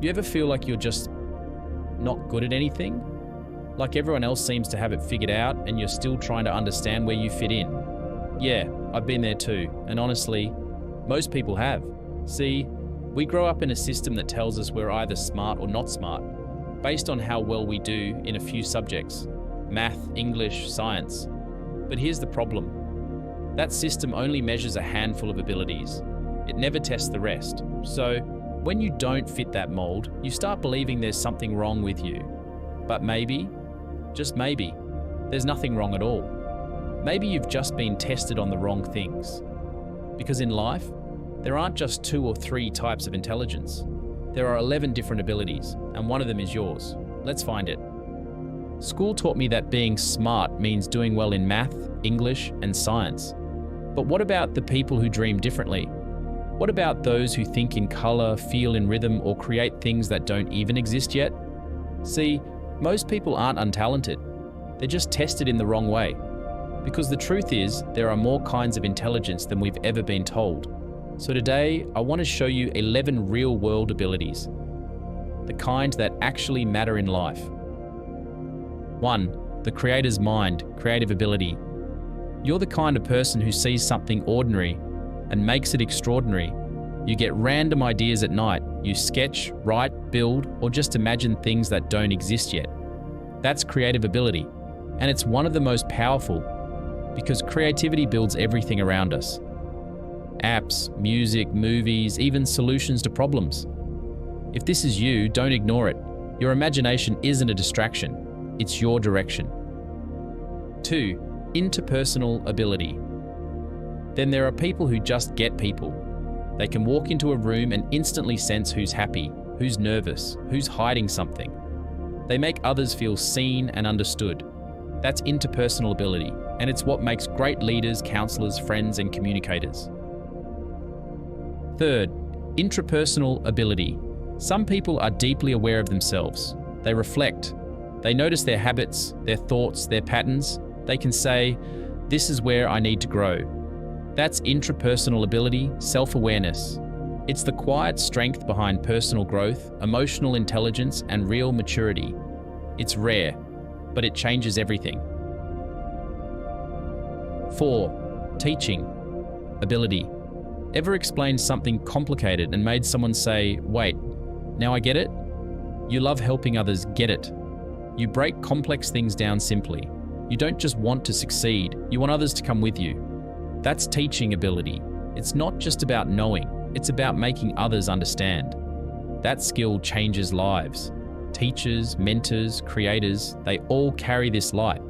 You ever feel like you're just not good at anything? Like everyone else seems to have it figured out and you're still trying to understand where you fit in? Yeah, I've been there too, and honestly, most people have. See, we grow up in a system that tells us we're either smart or not smart, based on how well we do in a few subjects: math, English, science. But here's the problem. That system only measures a handful of abilities. It never tests the rest. So, when you don't fit that mold, you start believing there's something wrong with you. But maybe, just maybe, there's nothing wrong at all. Maybe you've just been tested on the wrong things. Because in life, there aren't just 2 or 3 types of intelligence. There are 11 different abilities, and one of them is yours. Let's find it. School taught me that being smart means doing well in math, English, and science. But what about the people who dream differently? What about those who think in color, feel in rhythm, or create things that don't even exist yet? See, most people aren't untalented. They're just tested in the wrong way. Because the truth is, there are more kinds of intelligence than we've ever been told. So today, I want to show you 11 real-world abilities. The kind that actually matter in life. 1. The creator's mind, creative ability. You're the kind of person who sees something ordinary and makes it extraordinary. You get random ideas at night. You sketch, write, build, or just imagine things that don't exist yet. That's creative ability, and it's one of the most powerful because creativity builds everything around us. Apps, music, movies, even solutions to problems. If this is you, don't ignore it. Your imagination isn't a distraction, it's your direction. 2. Interpersonal ability. Then there are people who just get people. They can walk into a room and instantly sense who's happy, who's nervous, who's hiding something. They make others feel seen and understood. That's interpersonal ability, and it's what makes great leaders, counselors, friends, and communicators. 3. Intrapersonal ability. Some people are deeply aware of themselves. They reflect. They notice their habits, their thoughts, their patterns. They can say, "This is where I need to grow." That's intrapersonal ability, self-awareness. It's the quiet strength behind personal growth, emotional intelligence, and real maturity. It's rare, but it changes everything. 4. Teaching ability. Ever explained something complicated and made someone say, "Wait, now I get it"? You love helping others get it. You break complex things down simply. You don't just want to succeed, you want others to come with you. That's teaching ability. It's not just about knowing, it's about making others understand. That skill changes lives. Teachers, mentors, creators, they all carry this light.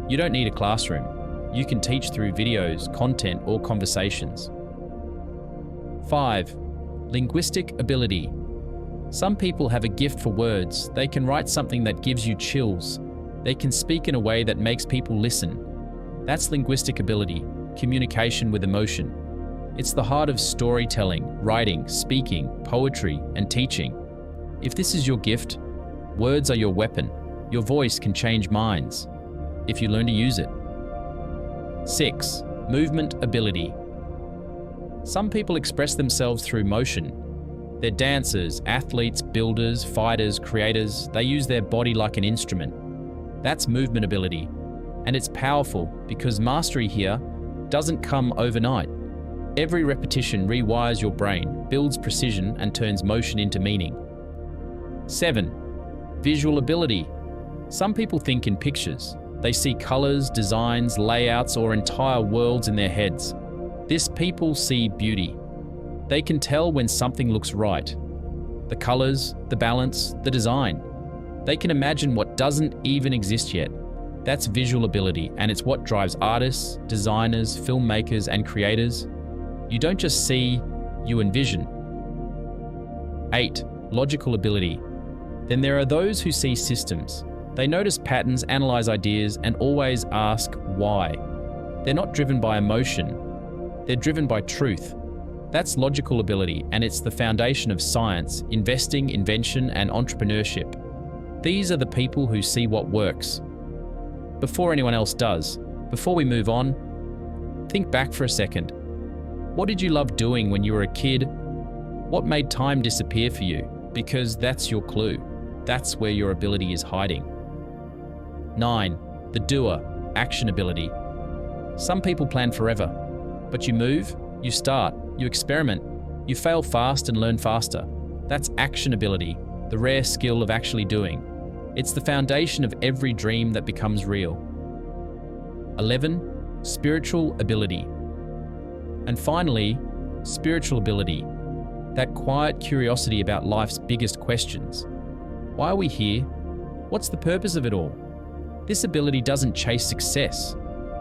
You don't need a classroom. You can teach through videos, content, or conversations. 5. Linguistic ability. Some people have a gift for words. They can write something that gives you chills. They can speak in a way that makes people listen. That's linguistic ability, communication with emotion. It's the heart of storytelling, writing, speaking, poetry, and teaching. If this is your gift, words are your weapon. Your voice can change minds, if you learn to use it. 6. Movement ability. Some people express themselves through motion. They're dancers, athletes, builders, fighters, creators. They use their body like an instrument. That's movement ability. And it's powerful because mastery here doesn't come overnight. Every repetition rewires your brain, builds precision, and turns motion into meaning. 7. Visual ability. Some people think in pictures. They see colors, designs, layouts, or entire worlds in their heads. This people see beauty. They can tell when something looks right. The colors, the balance, the design. They can imagine what doesn't even exist yet. That's visual ability, and it's what drives artists, designers, filmmakers, and creators. You don't just see, you envision. 8. Logical ability. Then there are those who see systems. They notice patterns, analyze ideas, and always ask why. They're not driven by emotion. They're driven by truth. That's logical ability, and it's the foundation of science, investing, invention, and entrepreneurship. These are the people who see what works before anyone else does. Before we move on, think back for a second. What did you love doing when you were a kid? What made time disappear for you? because that's your clue. That's where your ability is hiding. 9. The doer, action ability. Some people plan forever, but you move, you start, you experiment, you fail fast and learn faster. That's action ability, the rare skill of actually doing. It's the foundation of every dream that becomes real. 11. Spiritual ability. And finally, spiritual ability. That quiet curiosity about life's biggest questions. Why are we here? What's the purpose of it all? This ability doesn't chase success.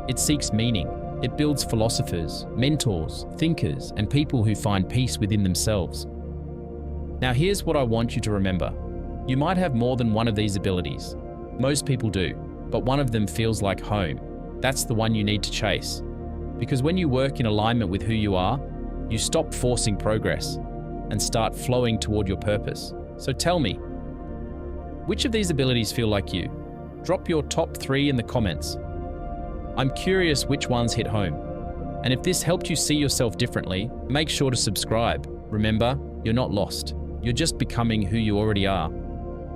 It seeks meaning. It builds philosophers, mentors, thinkers, and people who find peace within themselves. Now here's what I want you to remember. You might have more than one of these abilities. Most people do, but one of them feels like home. That's the one you need to chase. Because when you work in alignment with who you are, you stop forcing progress and start flowing toward your purpose. So tell me, which of these abilities feel like you? Drop your top 3 in the comments. I'm curious which ones hit home. And if this helped you see yourself differently, make sure to subscribe. Remember, you're not lost. You're just becoming who you already are.